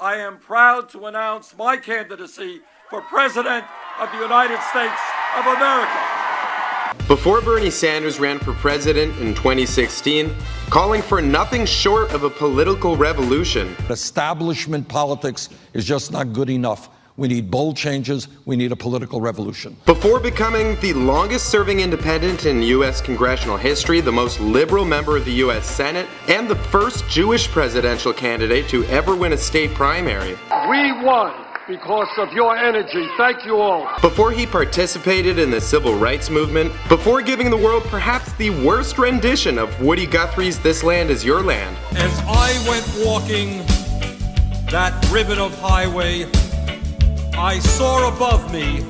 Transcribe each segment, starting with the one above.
I am proud to announce my candidacy for President of the United States of America. Before Bernie Sanders ran for president in 2016, calling for nothing short of a political revolution. Establishment politics is just not good enough. We need bold changes. We need a political revolution. Before becoming the longest-serving independent in U.S. congressional history, the most liberal member of the U.S. Senate, and the first Jewish presidential candidate to ever win a state primary. We won because of your energy. Thank you all. Before he participated in the civil rights movement, before giving the world perhaps the worst rendition of Woody Guthrie's This Land Is Your Land. As I went walking that ribbon of highway, I saw above me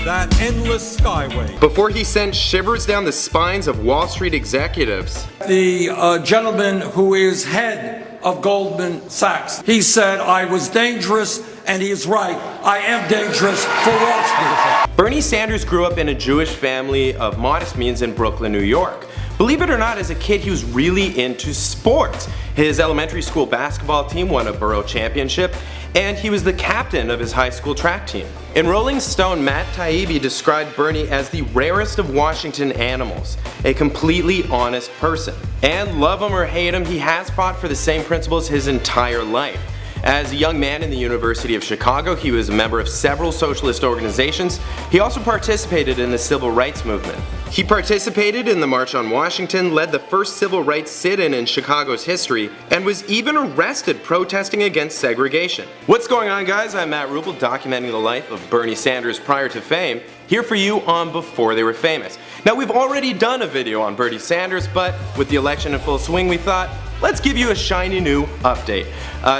that endless skyway. Before he sent shivers down the spines of Wall Street executives. The gentleman who is head of Goldman Sachs, he said I was dangerous, and he is right. I am dangerous for Wall Street. Bernie Sanders grew up in a Jewish family of modest means in Brooklyn, New York. Believe it or not, as a kid he was really into sports. His elementary school basketball team won a borough championship, and he was the captain of his high school track team. In Rolling Stone, Matt Taibi described Bernie as the rarest of Washington animals, a completely honest person. And love him or hate him, he has fought for the same principles his entire life. As a young man in the University of Chicago, he was a member of several socialist organizations. He also participated in the civil rights movement. He participated in the March on Washington, led the first civil rights sit-in in Chicago's history, and was even arrested protesting against segregation. What's going on, guys? I'm Matt Rubel, documenting the life of Bernie Sanders prior to fame, here for you on Before They Were Famous. Now, we've already done a video on Bernie Sanders, but with the election in full swing, we thought, let's give you a shiny new update.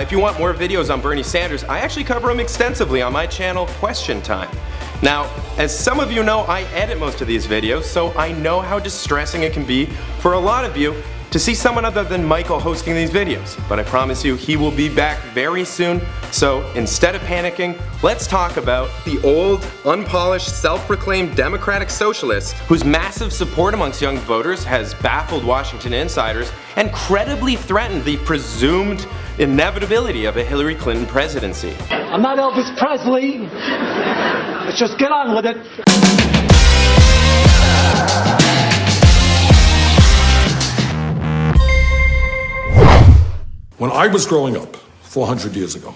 If you want more videos on Bernie Sanders, I actually cover him extensively on my channel, Question Time. Now, as some of you know, I edit most of these videos, so I know how distressing it can be for a lot of you to see someone other than Michael hosting these videos. But I promise you, he will be back very soon. So instead of panicking, let's talk about the old, unpolished, self-proclaimed democratic socialist whose massive support amongst young voters has baffled Washington insiders and credibly threatened the presumed inevitability of a Hillary Clinton presidency. I'm not Elvis Presley. Let's just get on with it. When I was growing up, 400 years ago.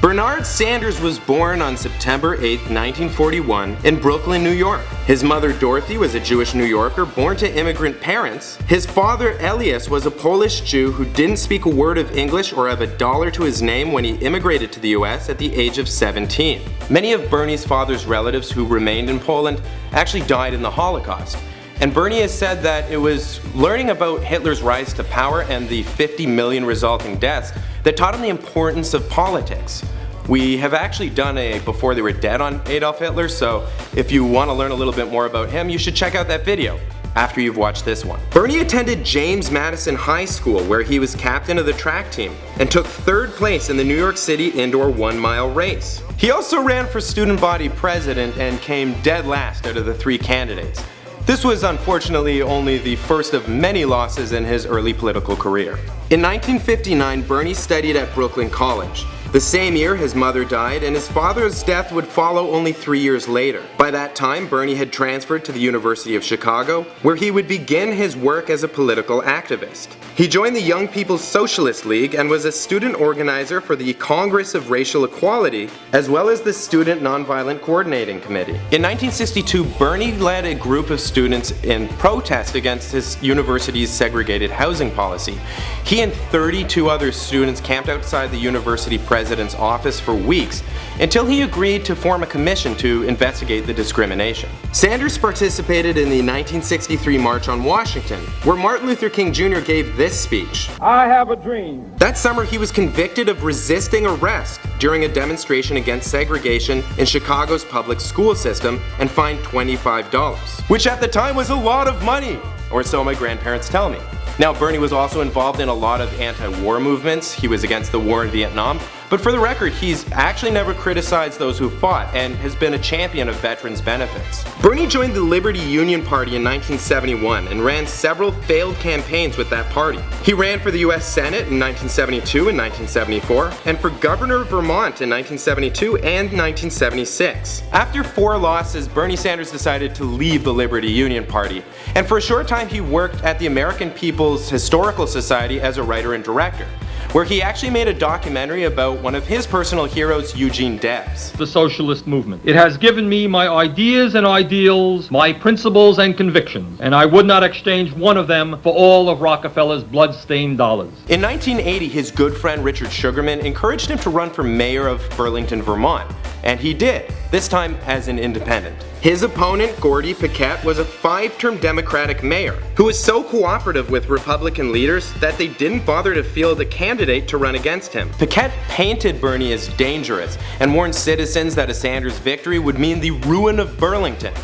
Bernard Sanders was born on September 8, 1941 in Brooklyn, New York. His mother Dorothy was a Jewish New Yorker born to immigrant parents. His father Elias was a Polish Jew who didn't speak a word of English or have a dollar to his name when he immigrated to the US at the age of 17. Many of Bernie's father's relatives who remained in Poland actually died in the Holocaust. And Bernie has said that it was learning about Hitler's rise to power and the 50 million resulting deaths that taught him the importance of politics. We have actually done a Before They Were Dead on Adolf Hitler, so if you want to learn a little bit more about him, you should check out that video after you've watched this one. Bernie attended James Madison High School, where he was captain of the track team and took third place in the New York City indoor 1-mile race. He also ran for student body president and came dead last out of the 3 candidates. This was unfortunately only the first of many losses in his early political career. In 1959, Bernie studied at Brooklyn College. The same year, his mother died, and his father's death would follow only 3 years later. By that time, Bernie had transferred to the University of Chicago, where he would begin his work as a political activist. He joined the Young People's Socialist League and was a student organizer for the Congress of Racial Equality, as well as the Student Nonviolent Coordinating Committee. In 1962, Bernie led a group of students in protest against his university's segregated housing policy. He and 32 other students camped outside the university president's office for weeks until he agreed to form a commission to investigate the discrimination. Sanders participated in the 1963 March on Washington, where Martin Luther King Jr. gave this speech. I have a dream. That summer, he was convicted of resisting arrest during a demonstration against segregation in Chicago's public school system and fined $25, which at the time was a lot of money, or so my grandparents tell me. Now, Bernie was also involved in a lot of anti-war movements. He was against the war in Vietnam, But for the record, he's actually never criticized those who fought and has been a champion of veterans' benefits. Bernie joined the Liberty Union Party in 1971 and ran several failed campaigns with that party. He ran for the US Senate in 1972 and 1974, and for governor of Vermont in 1972 and 1976. After 4 losses, Bernie Sanders decided to leave the Liberty Union Party, and for a short time he worked at the American People's Historical Society as a writer and director, where he actually made a documentary about one of his personal heroes, Eugene Debs. The socialist movement. It has given me my ideas and ideals, my principles and convictions, and I would not exchange one of them for all of Rockefeller's blood-stained dollars. In 1980, his good friend Richard Sugarman encouraged him to run for mayor of Burlington, Vermont, and he did, this time as an independent. His opponent, Gordy Paquette, was a 5-term Democratic mayor who was so cooperative with Republican leaders that they didn't bother to field a candidate to run against him. Paquette painted Bernie as dangerous and warned citizens that a Sanders victory would mean the ruin of Burlington.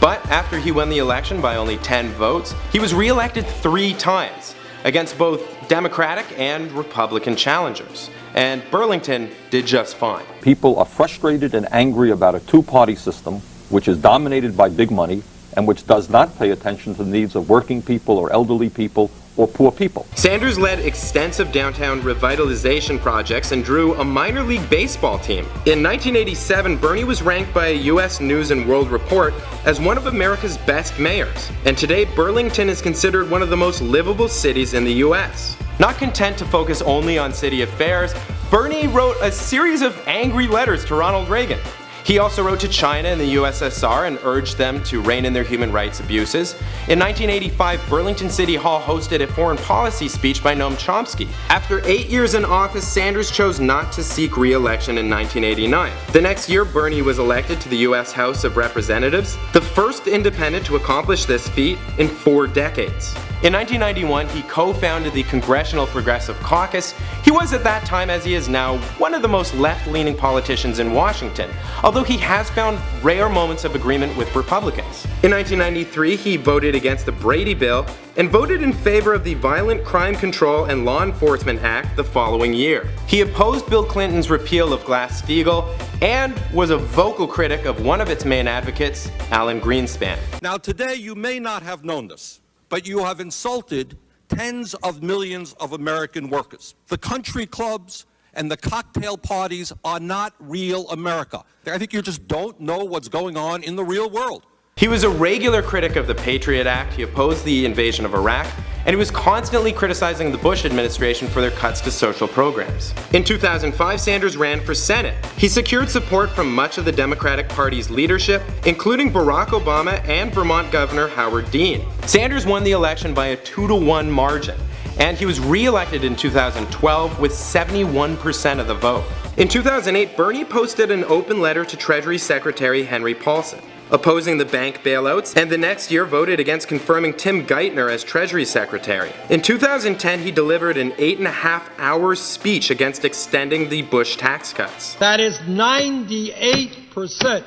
But after he won the election by only 10 votes, he was re-elected 3 times against both Democratic and Republican challengers. And Burlington did just fine. People are frustrated and angry about a 2-party system which is dominated by big money and which does not pay attention to the needs of working people or elderly people or poor people. Sanders led extensive downtown revitalization projects and drew a minor league baseball team. In 1987, Bernie was ranked by a US News and World Report as one of America's best mayors. And today, Burlington is considered one of the most livable cities in the US. Not content to focus only on city affairs, Bernie wrote a series of angry letters to Ronald Reagan. He also wrote to China and the USSR and urged them to rein in their human rights abuses. In 1985, Burlington City Hall hosted a foreign policy speech by Noam Chomsky. After 8 years in office, Sanders chose not to seek re-election in 1989. The next year, Bernie was elected to the US House of Representatives, the first independent to accomplish this feat in 4 decades. In 1991, he co-founded the Congressional Progressive Caucus. He was at that time, as he is now, one of the most left-leaning politicians in Washington, although he has found rare moments of agreement with Republicans. In 1993, he voted against the Brady Bill and voted in favor of the Violent Crime Control and Law Enforcement Act the following year. He opposed Bill Clinton's repeal of Glass-Steagall and was a vocal critic of one of its main advocates, Alan Greenspan. Now today you may not have known this, but you have insulted tens of millions of American workers. The country clubs and the cocktail parties are not real America. I think you just don't know what's going on in the real world. He was a regular critic of the Patriot Act, he opposed the invasion of Iraq, and he was constantly criticizing the Bush administration for their cuts to social programs. In 2005, Sanders ran for Senate. He secured support from much of the Democratic Party's leadership, including Barack Obama and Vermont Governor Howard Dean. Sanders won the election by a 2-to-1 margin, and he was re-elected in 2012 with 71% of the vote. In 2008, Bernie posted an open letter to Treasury Secretary Henry Paulson, opposing the bank bailouts, and the next year voted against confirming Tim Geithner as Treasury Secretary. In 2010, he delivered an 8.5-hour speech against extending the Bush tax cuts. That is 98%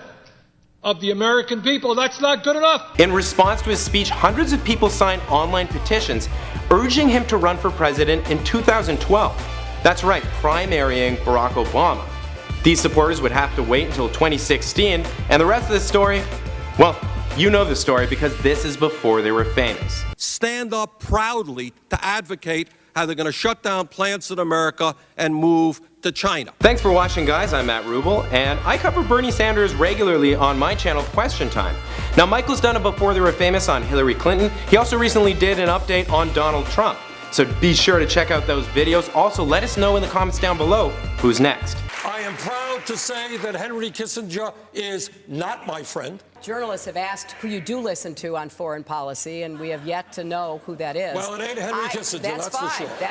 of the American people. That's not good enough. In response to his speech, hundreds of people signed online petitions urging him to run for president in 2012. That's right, primarying Barack Obama. These supporters would have to wait until 2016, and the rest of the story, well, you know the story because this is before they were famous. Stand up proudly to advocate how they're going to shut down plants in America and move to China. Thanks for watching, guys. I'm Matt Rubel, and I cover Bernie Sanders regularly on my channel, Question Time. Now, Michael's done it before they were famous on Hillary Clinton. He also recently did an update on Donald Trump. So be sure to check out those videos. Also, let us know in the comments down below who's next. I am proud to say that Henry Kissinger is not my friend. Journalists have asked who you do listen to on foreign policy, and we have yet to know who that is. Well, it ain't Henry Kissinger, that's for sure.